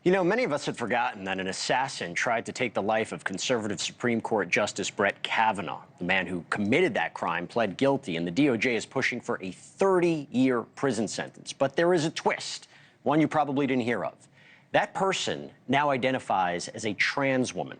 You know, many of us had forgotten that an assassin tried to take the life of conservative Supreme Court Justice Brett Kavanaugh. The man who committed that crime pled guilty, and the DOJ is pushing for a 30-year prison sentence. But there is a twist, one you probably didn't hear of. That person now identifies as a trans woman.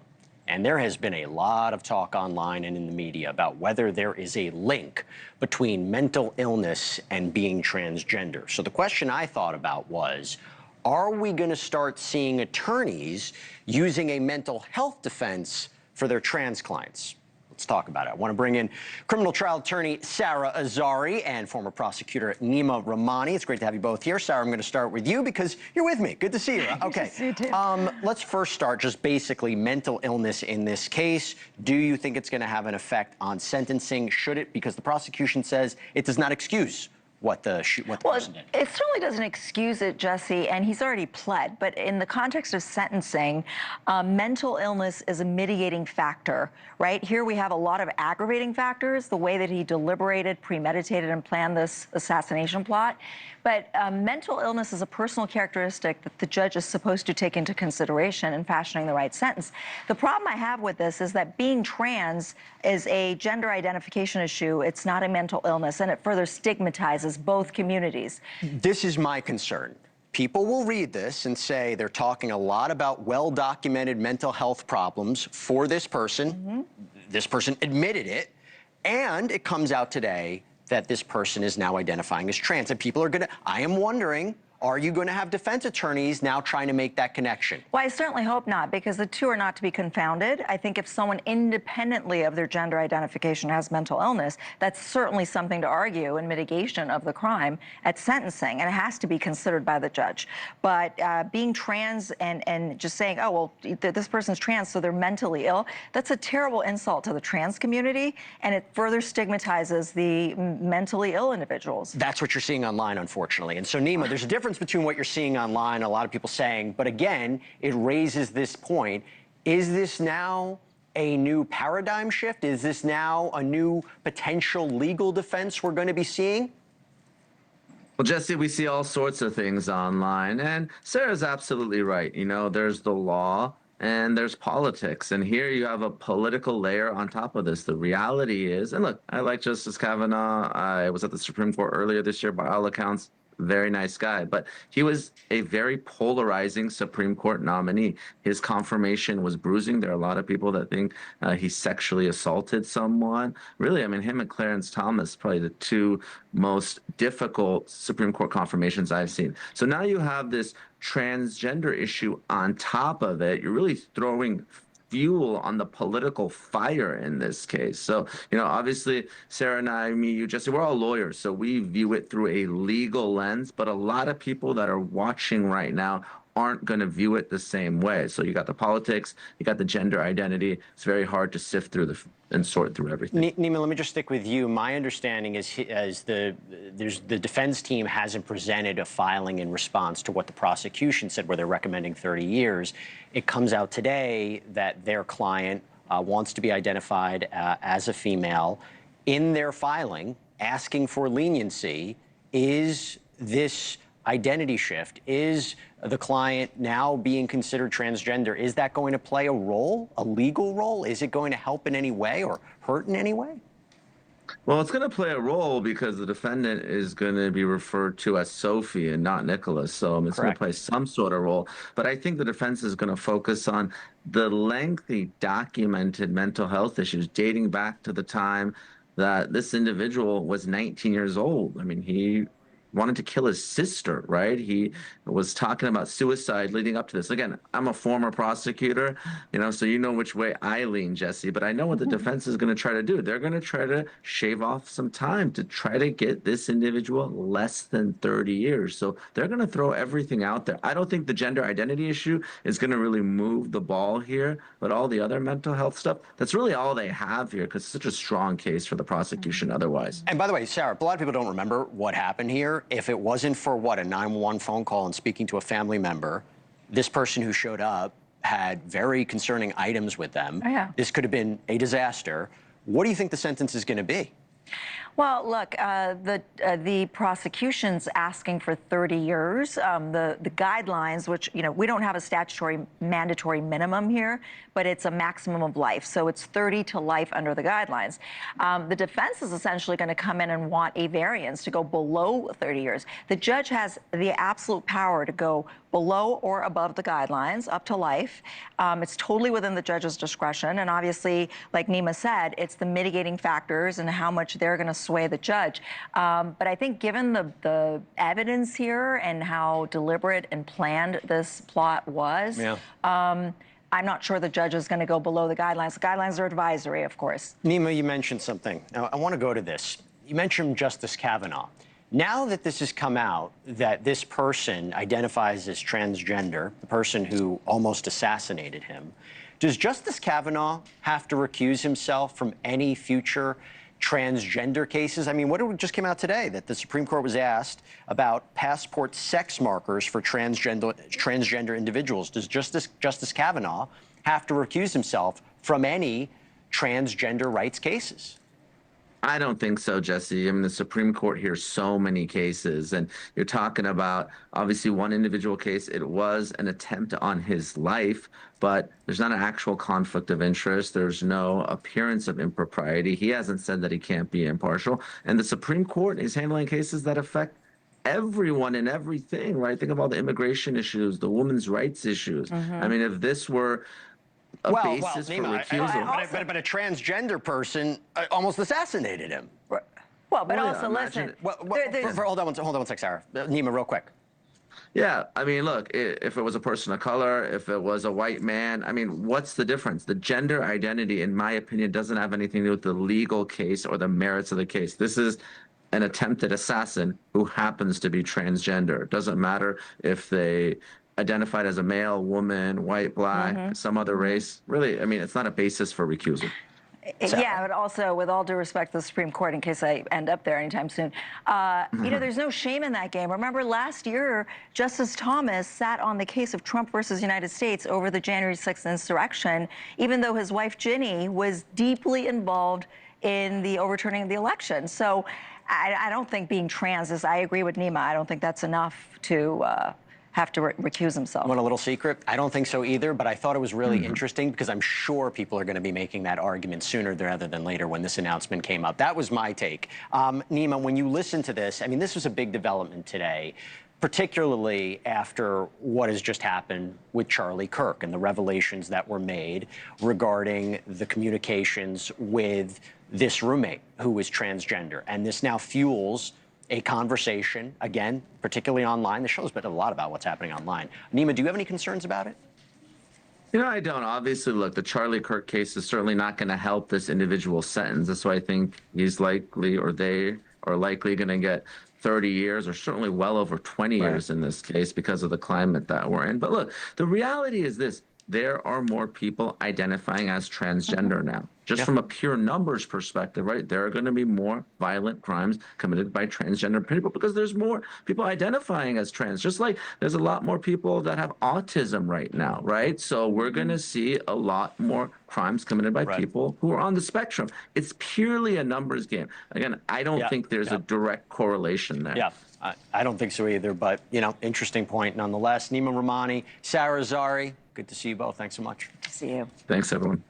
And there has been a lot of talk online and in the media about whether there is a link between mental illness and being transgender. So the question I thought about was, are we going to start seeing attorneys using a mental health defense for their trans clients? Let's talk about it. I want to bring in criminal trial attorney Sarah Azari and former prosecutor Neama Rahmani. It's great to have you both here. Sarah, I'm going to start with you because you're with me. Good to see you. Okay. Good to see you too. Let's first start just basically mental illness in this case. Do you think it's going to have an effect on sentencing? Should it? Because the prosecution says it does not excuse what the person did. It certainly doesn't excuse it, Jesse, and he's already pled. But in the context of sentencing, mental illness is a mitigating factor, right? Here we have a lot of aggravating factors, the way that he deliberated, premeditated, and planned this assassination plot. But mental illness is a personal characteristic that the judge is supposed to take into consideration in fashioning the right sentence. The problem I have with this is that being trans is a gender identification issue. It's not a mental illness, and it further stigmatizes both communities. This is my concern. People will read this and say they're talking a lot about well-documented mental health problems for this person. Mm-hmm. This person admitted it, and it comes out today that this person is now identifying as trans. And people are going to, I am wondering, are you going to have defense attorneys now trying to make that connection? Well, I certainly hope not, because the two are not to be confounded. I think if someone independently of their gender identification has mental illness, that's certainly something to argue in mitigation of the crime at sentencing, and it has to be considered by the judge. But being trans and just saying, oh, well, this person's trans, so they're mentally ill, that's a terrible insult to the trans community, and it further stigmatizes the mentally ill individuals. That's what you're seeing online, unfortunately. And so, Neama, there's a difference between what you're seeing online, a lot of people saying, but again, it raises this point. Is this now a new paradigm shift? Is this now a new potential legal defense we're going to be seeing? Well, Jesse, we see all sorts of things online, and Sarah's absolutely right. You know, there's the law and there's politics, and here you have a political layer on top of this. The reality is, and look, I like Justice Kavanaugh. I was at the Supreme Court earlier this year, by all accounts. Very nice guy, but he was a very polarizing Supreme Court nominee. His confirmation was bruising. There are a lot of people that think he sexually assaulted someone. Really, I mean, him and Clarence Thomas, probably the two most difficult Supreme Court confirmations I've seen. So now you have this transgender issue on top of it. You're really throwing fuel on the political fire in this case. So, you know, obviously, Sarah and I, me, you, Jesse, we're all lawyers, so we view it through a legal lens, but a lot of people that are watching right now aren't going to view it the same way. So you got the politics, you got the gender identity. It's very hard to sift through and sort through everything. Neama, let me just stick with you. My understanding is the defense team hasn't presented a filing in response to what the prosecution said, where they're recommending 30 years. It comes out today that their client wants to be identified as a female. In their filing, asking for leniency, is this identity shift, is the client now being considered transgender, is that going to play a role, a legal role? Is it going to help in any way or hurt in any way? Well, it's going to play a role because the defendant is going to be referred to as Sophie and not Nicholas. So it's going to play some sort of role. But I think the defense is going to focus on the lengthy documented mental health issues dating back to the time that this individual was 19 years old. I mean, he wanted to kill his sister, right? He was talking about suicide leading up to this. Again, I'm a former prosecutor, you know, so you know which way I lean, Jesse, but I know what the defense is going to try to do. They're going to try to shave off some time to try to get this individual less than 30 years. So they're going to throw everything out there. I don't think the gender identity issue is going to really move the ball here, but all the other mental health stuff, that's really all they have here, because it's such a strong case for the prosecution otherwise. And by the way, Sarah, a lot of people don't remember what happened here. If it wasn't for what, a 911 phone call and speaking to a family member, this person who showed up had very concerning items with them. Oh, yeah. This could have been a disaster. What do you think the sentence is going to be? Well, look, the prosecution's asking for 30 years. The guidelines, which, we don't have a statutory mandatory minimum here, but it's a maximum of life. So it's 30 to life under the guidelines. The defense is essentially going to come in and want a variance to go below 30 years. The judge has the absolute power to go below or above the guidelines, up to life. It's totally within the judge's discretion. And obviously, like Neama said, it's the mitigating factors and how much they're going to sway the judge. But I think given the evidence here and how deliberate and planned this plot was, I'm not sure the judge is going to go below the guidelines. The guidelines are advisory, of course. Neama, you mentioned something. Now, I want to go to this. You mentioned Justice Kavanaugh. Now that this has come out, that this person identifies as transgender, the person who almost assassinated him, does Justice Kavanaugh have to recuse himself from any future transgender cases? I mean, what just came out today, that the Supreme Court was asked about passport sex markers for transgender individuals. Does Justice Kavanaugh have to recuse himself from any transgender rights cases? I don't think so, Jesse. I mean, the Supreme Court hears so many cases, and you're talking about obviously one individual case. It was an attempt on his life, but there's not an actual conflict of interest. There's no appearance of impropriety. He hasn't said that he can't be impartial. And the Supreme Court is handling cases that affect everyone and everything, right? Think of all the immigration issues, the women's rights issues. I mean, if this were a basis for recusal. But a transgender person almost assassinated him. Well, but also, listen. Hold on one sec, Sarah. Neama, real quick. Yeah, I mean, look, if it was a person of color, if it was a white man, I mean, what's the difference? The gender identity, in my opinion, doesn't have anything to do with the legal case or the merits of the case. This is an attempted assassin who happens to be transgender. It doesn't matter if they identified as a male, woman, white, black, some other race. Really, I mean, it's not a basis for recusal. Yeah, but also, with all due respect to the Supreme Court, in case I end up there anytime soon, there's no shame in that game. Remember last year, Justice Thomas sat on the case of Trump versus United States over the January 6th insurrection, even though his wife, Ginny, was deeply involved in the overturning of the election. So I don't think being trans is, I agree with Neama, I don't think that's enough to have to recuse himself. Want a little secret? I don't think so either, but I thought it was really interesting because I'm sure people are going to be making that argument sooner rather than later when this announcement came up. That was my take. Neama, when you listen to this, I mean, this was a big development today, particularly after what has just happened with Charlie Kirk and the revelations that were made regarding the communications with this roommate who is transgender. And this now fuels a conversation, again, particularly online. The show's been a lot about what's happening online. Neama, do you have any concerns about it? You know, I don't. Obviously, look, the Charlie Kirk case is certainly not going to help this individual's sentence. That's why I think he's likely, or they are likely, going to get 30 years or certainly well over 20 years in this case because of the climate that we're in. But look, the reality is this. There are more people identifying as transgender now. Just from a pure numbers perspective, right? There are going to be more violent crimes committed by transgender people because there's more people identifying as trans. Just like there's a lot more people that have autism right now, right? So we're going to see a lot more crimes committed by people who are on the spectrum. It's purely a numbers game. Again, I don't think there's a direct correlation there. Yeah. I don't think so either, but, interesting point nonetheless. Neama Rahmani, Sarah Zari, good to see you both. Thanks so much. Good to see you. Thanks, everyone.